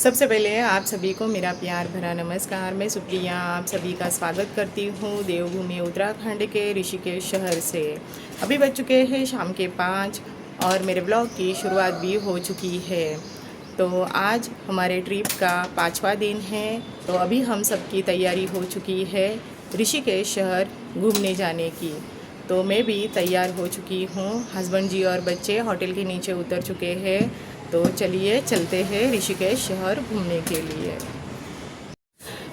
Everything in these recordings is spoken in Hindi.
सबसे पहले आप सभी को मेरा प्यार भरा नमस्कार। मैं सुप्रिया आप सभी का स्वागत करती हूँ देवभूमि उत्तराखंड के ऋषिकेश शहर से। अभी बज चुके हैं शाम के 5 और मेरे ब्लॉग की शुरुआत भी हो चुकी है। तो आज हमारे ट्रिप का 5वां दिन है। तो अभी हम सबकी तैयारी हो चुकी है ऋषिकेश शहर घूमने जाने की। तो मैं भी तैयार हो चुकी हूँ। हस्बैंड जी और बच्चे होटल के नीचे उतर चुके हैं। तो चलिए चलते हैं ऋषिकेश शहर घूमने के लिए।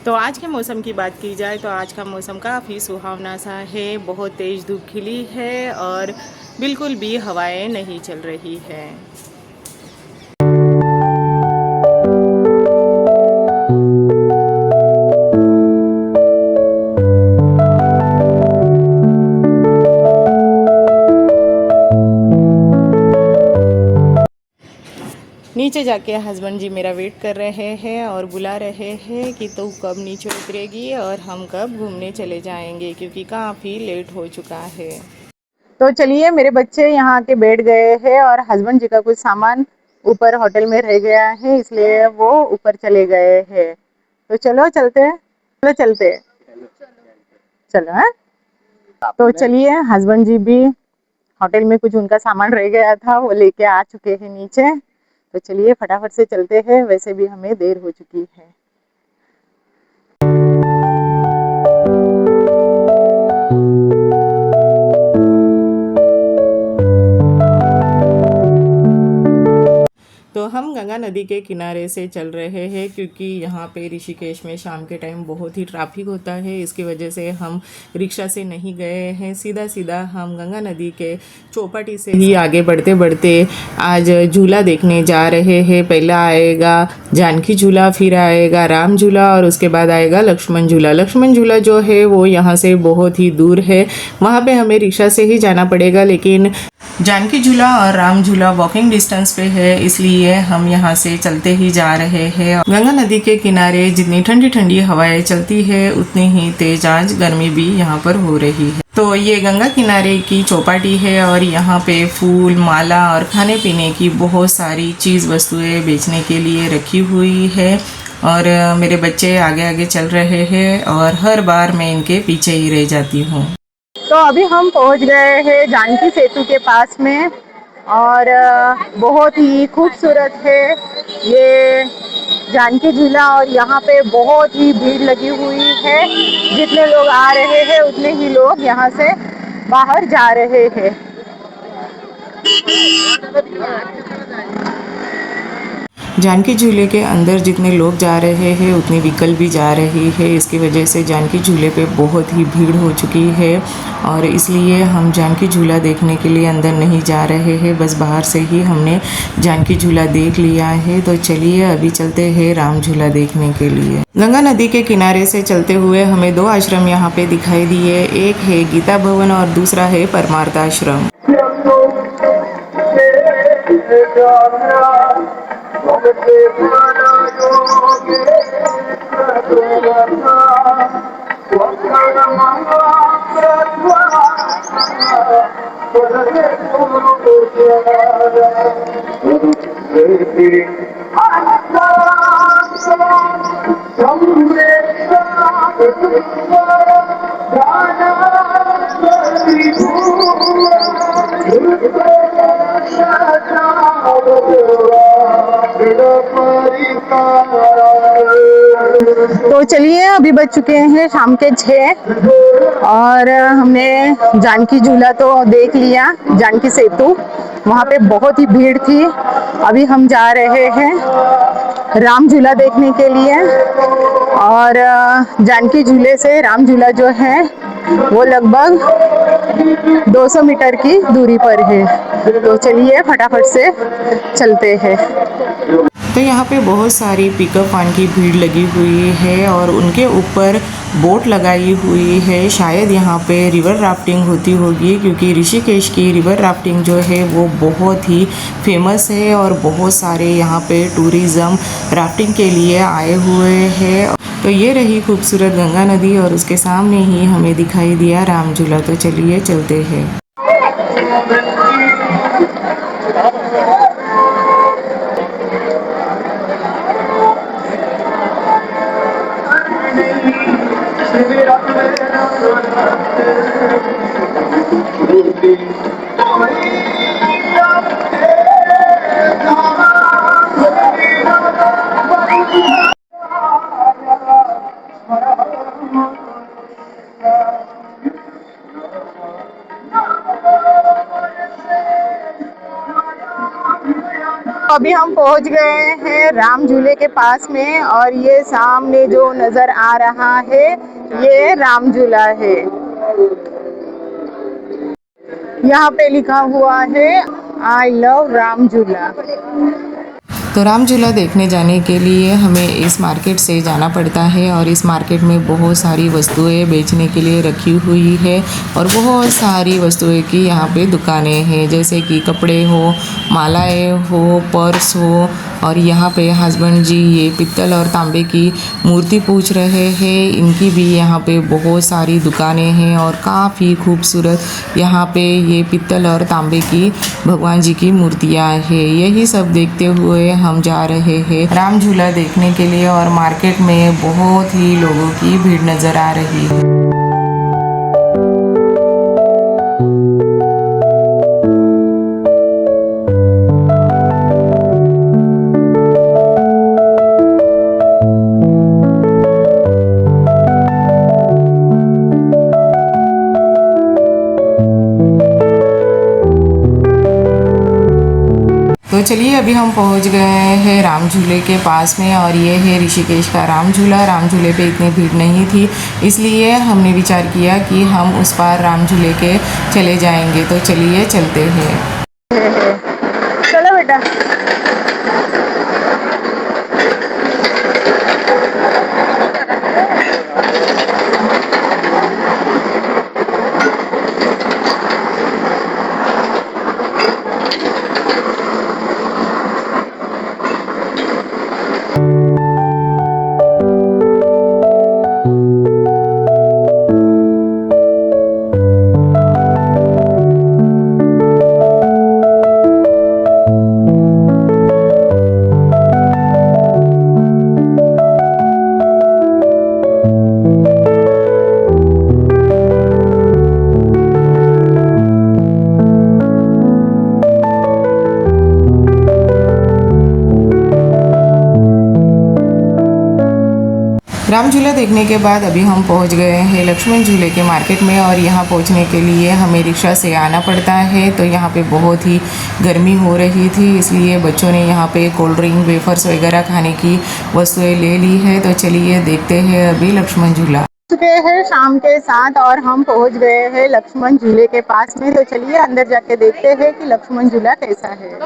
तो आज के मौसम की बात की जाए तो आज का मौसम काफ़ी सुहावना सा है। बहुत तेज़ धूप खिली है और बिल्कुल भी हवाएं नहीं चल रही है। नीचे जाके हस्बैंड जी मेरा वेट कर रहे हैं और बुला रहे हैं कि तू कब नीचे उतरेगी और हम कब घूमने चले जाएंगे, क्योंकि काफ़ी लेट हो चुका है। तो चलिए, मेरे बच्चे यहाँ आके बैठ गए हैं और हस्बैंड जी का कुछ सामान ऊपर होटल में रह गया है, इसलिए वो ऊपर चले गए हैं। तो चलो चलते हैं, चलो चलते हैं, चलो है। तो चलिए, हस्बैंड जी भी होटल में कुछ उनका सामान रह गया था, वो लेके आ चुके हैं नीचे। तो चलिए फटाफट से चलते हैं, वैसे भी हमें देर हो चुकी है। तो हम गंगा नदी के किनारे से चल रहे हैं, क्योंकि यहाँ पे ऋषिकेश में शाम के टाइम बहुत ही ट्रैफिक होता है। इसकी वजह से हम रिक्शा से नहीं गए हैं, सीधा सीधा हम गंगा नदी के चौपाटी से ही आगे बढ़ते बढ़ते आज झूला देखने जा रहे हैं। पहला आएगा जानकी झूला, फिर आएगा राम झूला और उसके बाद आएगा लक्ष्मण झूला। लक्ष्मण झूला जो है वो यहाँ से बहुत ही दूर है, वहाँ पे हमें रिक्शा से ही जाना पड़ेगा। लेकिन जानकी झूला और राम झूला वॉकिंग डिस्टेंस पे है, इसलिए हम यहाँ से चलते ही जा रहे हैं। गंगा नदी के किनारे जितनी ठंडी ठंडी हवाएं चलती है, उतनी ही तेज आज गर्मी भी यहाँ पर हो रही है। तो ये गंगा किनारे की चौपाटी है और यहाँ पे फूल, माला और खाने पीने की बहुत सारी चीज़ वस्तुएं बेचने के लिए रखी हुई है। और मेरे बच्चे आगे आगे चल रहे हैं और हर बार मैं इनके पीछे ही रह जाती हूँ। तो अभी हम पहुंच गए हैं जानकी सेतु के पास में और बहुत ही खूबसूरत है ये जानकी झूला और यहाँ पे बहुत ही भीड़ लगी हुई है। जितने लोग आ रहे हैं उतने ही लोग यहाँ से बाहर जा रहे हैं। जानकी झूले के अंदर जितने लोग जा रहे हैं उतनी व्हीकल भी जा रही है। इसकी वजह से जानकी झूले पे बहुत ही भीड़ हो चुकी है और इसलिए हम जानकी झूला देखने के लिए अंदर नहीं जा रहे हैं, बस बाहर से ही हमने जानकी झूला देख लिया है। तो चलिए अभी चलते हैं राम झूला देखने के लिए। गंगा नदी के किनारे से चलते हुए हमें 2 आश्रम यहाँ पे दिखाई दिए, एक है गीता भवन और दूसरा है परमार्थ आश्रम। तो चलिए, अभी बज चुके हैं शाम के 6 और हमने जानकी झूला तो देख लिया, जानकी सेतु वहाँ पे बहुत ही भीड़ थी। अभी हम जा रहे हैं राम झूला देखने के लिए और जानकी झूले से राम झूला जो है वो लगभग 200 मीटर की दूरी पर है। तो चलिए फटाफट से चलते हैं। तो यहाँ पे बहुत सारी पिकअप वैन की भीड़ लगी हुई है और उनके ऊपर बोट लगाई हुई है। शायद यहाँ पे रिवर राफ्टिंग होती होगी, क्योंकि ऋषिकेश की रिवर राफ्टिंग जो है वो बहुत ही फेमस है और बहुत सारे यहाँ पे टूरिज़्म राफ्टिंग के लिए आए हुए हैं। तो ये रही खूबसूरत गंगा नदी और उसके सामने ही हमें दिखाई दिया राम झूला। तो चलिए चलते हैं। अभी हम पहुंच गए हैं राम झूले के पास में और ये सामने जो नजर आ रहा है ये राम झूला है। यहाँ पे लिखा हुआ है आई लव राम झूला। तो राम झूला देखने जाने के लिए हमें इस मार्केट से जाना पड़ता है और इस मार्केट में बहुत सारी वस्तुएं बेचने के लिए रखी हुई है और बहुत सारी वस्तुएं की यहाँ पे दुकानें हैं, जैसे कि कपड़े हो, मालाएं हो, पर्स हो। और यहाँ पे हस्बैंड जी ये पित्तल और तांबे की मूर्ति पूछ रहे हैं। इनकी भी यहाँ पे बहुत सारी दुकानें हैं और काफ़ी खूबसूरत यहाँ पे ये पित्तल और तांबे की भगवान जी की मूर्तियाँ हैं। यही सब देखते हुए हम जा रहे हैं राम झूला देखने के लिए और मार्केट में बहुत ही लोगों की भीड़ नज़र आ रही है। तो चलिए अभी हम पहुंच गए हैं राम झूले के पास में और ये है ऋषिकेश का राम झूला। राम झूले पे इतनी भीड़ नहीं थी, इसलिए हमने विचार किया कि हम उस पार राम झूले के चले जाएंगे। तो चलिए चलते हैं। चलो बेटा। राम झूला देखने के बाद अभी हम पहुंच गए हैं लक्ष्मण झूले के मार्केट में और यहाँ पहुंचने के लिए हमें रिक्शा से आना पड़ता है। तो यहाँ पे बहुत ही गर्मी हो रही थी, इसलिए बच्चों ने यहाँ पे कोल्ड ड्रिंक, वेफर्स वगैरह खाने की वस्तुएं ले ली है। तो चलिए देखते हैं अभी लक्ष्मण झूला। चुके हैं शाम के 7 और हम पहुंच गए हैं लक्ष्मण झूले के पास में। तो चलिए अंदर जाके देखते हैं कि लक्ष्मण झूला कैसा है।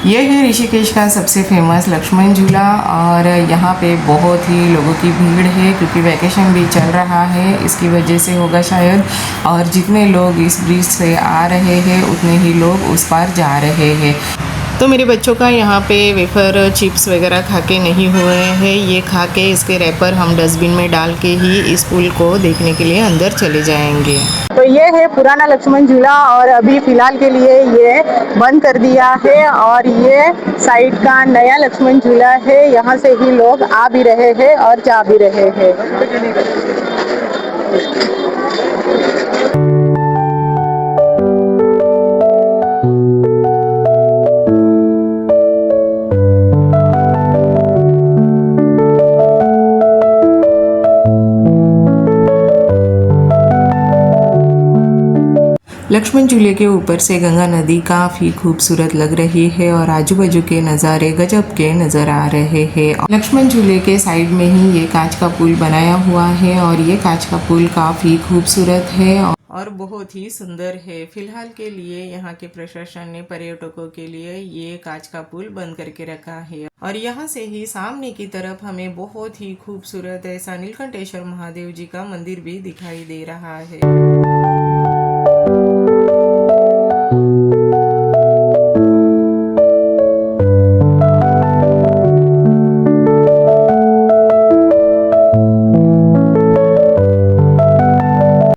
यह है ऋषिकेश का सबसे फेमस लक्ष्मण झूला और यहाँ पे बहुत ही लोगों की भीड़ है क्योंकि वैकेशन भी चल रहा है, इसकी वजह से होगा शायद। और जितने लोग इस ब्रिज से आ रहे हैं उतने ही लोग उस पार जा रहे हैं। तो मेरे बच्चों का यहाँ पे वेफर चिप्स वगैरह खा के नहीं हुए हैं, ये खा के इसके रैपर हम डस्टबिन में डाल के ही इस पुल को देखने के लिए अंदर चले जाएंगे। तो ये है पुराना लक्ष्मण झूला और अभी फ़िलहाल के लिए ये बंद कर दिया है और ये साइड का नया लक्ष्मण झूला है। यहाँ से ही लोग आ भी रहे हैं और जा भी रहे हैं। लक्ष्मण झूले के ऊपर से गंगा नदी काफ़ी खूबसूरत लग रही है और आजू बाजू के नज़ारे गजब के नज़र आ रहे हैं। लक्ष्मण झूले के साइड में ही ये कांच का पुल बनाया हुआ है और ये कांच का पुल काफ़ी खूबसूरत है और बहुत ही सुंदर है। फिलहाल के लिए यहाँ के प्रशासन ने पर्यटकों के लिए ये कांच का पुल बंद करके रखा है और यहाँ से ही सामने की तरफ हमें बहुत ही खूबसूरत ऐसा नीलकंठेश्वर महादेव जी का मंदिर भी दिखाई दे रहा है।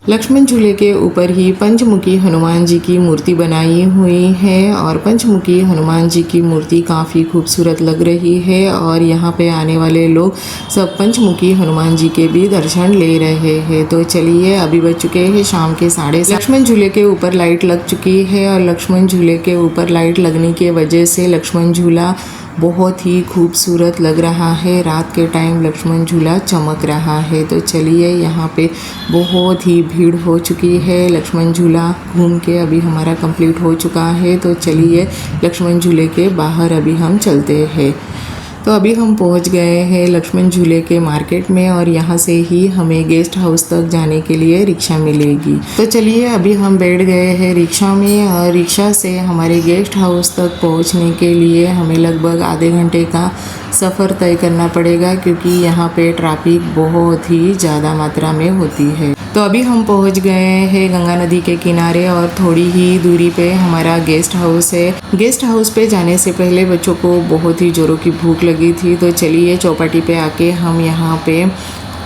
लक्ष्मण झूले के ऊपर ही पंचमुखी हनुमान जी की मूर्ति बनाई हुई है और पंचमुखी हनुमान जी की मूर्ति काफ़ी खूबसूरत लग रही है और यहाँ पे आने वाले लोग सब पंचमुखी हनुमान जी के भी दर्शन ले रहे हैं। तो चलिए, अभी बज चुके हैं शाम के 7:30। लक्ष्मण झूले के ऊपर लाइट लग चुकी है और लक्ष्मण झूले के ऊपर लाइट लगने की वजह से लक्ष्मण झूला बहुत ही खूबसूरत लग रहा है। रात के टाइम लक्ष्मण झूला चमक रहा है। तो चलिए, यहाँ पे बहुत ही भीड़ हो चुकी है। लक्ष्मण झूला घूम के अभी हमारा कंप्लीट हो चुका है। तो चलिए, लक्ष्मण झूले के बाहर अभी हम चलते हैं। तो अभी हम पहुंच गए हैं लक्ष्मण झूले के मार्केट में और यहाँ से ही हमें गेस्ट हाउस तक जाने के लिए रिक्शा मिलेगी। तो चलिए, अभी हम बैठ गए हैं रिक्शा में और रिक्शा से हमारे गेस्ट हाउस तक पहुँचने के लिए हमें लगभग आधे घंटे का सफ़र तय करना पड़ेगा, क्योंकि यहाँ पे ट्रैफिक बहुत ही ज़्यादा मात्रा में होती है। तो अभी हम पहुँच गए हैं गंगा नदी के किनारे और थोड़ी ही दूरी पे हमारा गेस्ट हाउस है। गेस्ट हाउस पे जाने से पहले बच्चों को बहुत ही ज़ोरों की भूख लगी थी। तो चलिए, चौपाटी पे आके हम यहाँ पे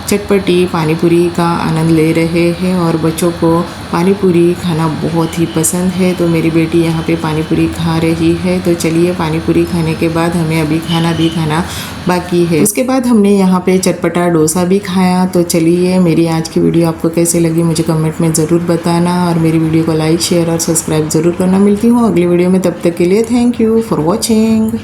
चटपटी पानीपुरी का आनंद ले रहे हैं और बच्चों को पानीपुरी खाना बहुत ही पसंद है। तो मेरी बेटी यहाँ पे पानीपुरी खा रही है। तो चलिए, पानीपुरी खाने के बाद हमें अभी खाना भी खाना बाकी है। उसके बाद हमने यहाँ पे चटपटा डोसा भी खाया। तो चलिए, मेरी आज की वीडियो आपको कैसे लगी मुझे कमेंट में ज़रूर बताना और मेरी वीडियो को लाइक, शेयर और सब्सक्राइब ज़रूर करना। मिलती हूँ अगली वीडियो में, तब तक के लिए थैंक यू फॉर वॉचिंग।